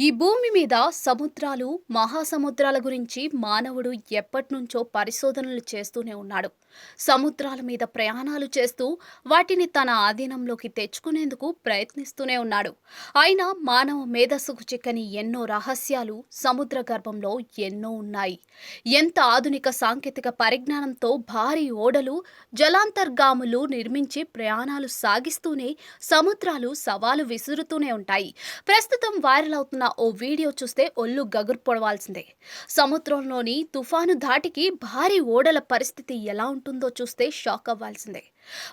ఈ భూమి మీద సముద్రాలు, మహాసముద్రాల గురించి మానవుడు ఎప్పటినుంచో పరిశోధనలు చేస్తూనే ఉన్నాడు. సముద్రాల మీద ప్రయాణాలు చేస్తూ వాటిని తన ఆధీనంలోకి తెచ్చుకునేందుకు ప్రయత్నిస్తూనే ఉన్నాడు. అయినా మానవ మేధస్సుకు చిక్కని ఎన్నో రహస్యాలు సముద్ర గర్భంలో ఎన్నో ఉన్నాయి. ఎంత ఆధునిక సాంకేతిక పరిజ్ఞానంతో భారీ ఓడలు, జలాంతర్గాములు నిర్మించి ప్రయాణాలు సాగిస్తూనే సముద్రాలు సవాలు విసురుతూనే ఉంటాయి. ప్రస్తుతం వైరల్ అవుతున్న ఓ వీడియో చూస్తే ఒళ్ళు గగురు పొడవాల్సిందే. సముద్రంలోని తుఫాను ధాటికి భారీ ఓడల పరిస్థితి ఎలా ఉంటుందో చూస్తే షాక్ అవ్వాల్సిందే.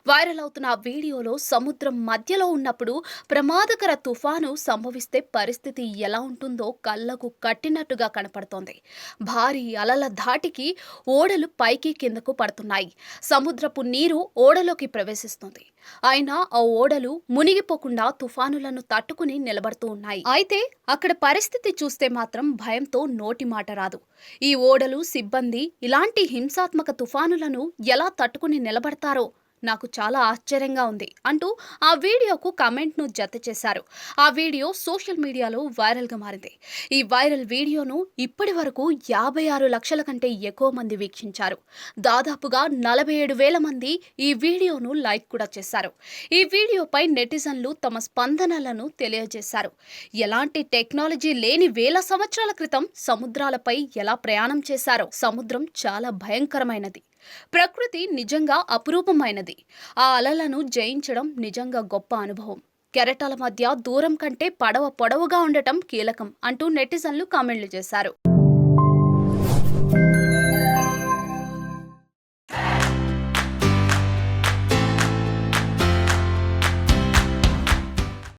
వైరల్ అవుతున్న ఆ వీడియోలో సముద్రం మధ్యలో ఉన్నప్పుడు ప్రమాదకర తుఫాను సంభవిస్తే పరిస్థితి ఎలా ఉంటుందో కళ్ళకు కట్టినట్టుగా కనపడుతోంది. భారీ అలల ధాటికి ఓడలు పైకి కిందకు పడుతున్నాయి. సముద్రపు నీరు ఓడలోకి ప్రవేశిస్తుంది. అయినా ఆ ఓడలు మునిగిపోకుండా తుఫానులను తట్టుకుని నిలబడుతూ ఉన్నాయి. అయితే అక్కడ పరిస్థితి చూస్తే మాత్రం భయంతో నోటి మాట రాదు. ఈ ఓడలు, సిబ్బంది ఇలాంటి హింసాత్మక తుఫానులను ఎలా తట్టుకుని నిలబడతారో నాకు చాలా ఆశ్చర్యంగా ఉంది అంటూ ఆ వీడియోకు కామెంట్ను జత చేశారు. ఆ వీడియో సోషల్ మీడియాలో వైరల్గా మారింది. ఈ వైరల్ వీడియోను ఇప్పటి వరకు 56 లక్షల కంటే ఎక్కువ మంది వీక్షించారు. దాదాపుగా 47,000 మంది ఈ వీడియోను లైక్ కూడా చేశారు. ఈ వీడియోపై నెటిజన్లు తమ స్పందనలను తెలియజేశారు. ఎలాంటి టెక్నాలజీ లేని వేల సంవత్సరాల క్రితం సముద్రాలపై ఎలా ప్రయాణం చేశారో. సముద్రం చాలా భయంకరమైనది. ప్రకృతి నిజంగా అపురూపమైనది. ఆ అలలను జయించడం నిజంగా గొప్ప అనుభవం. కెరటాల మధ్య దూరం కంటే పడవ పొడవుగా ఉండటం కీలకం అంటూ నెటిజన్లు కామెంట్లు చేశారు.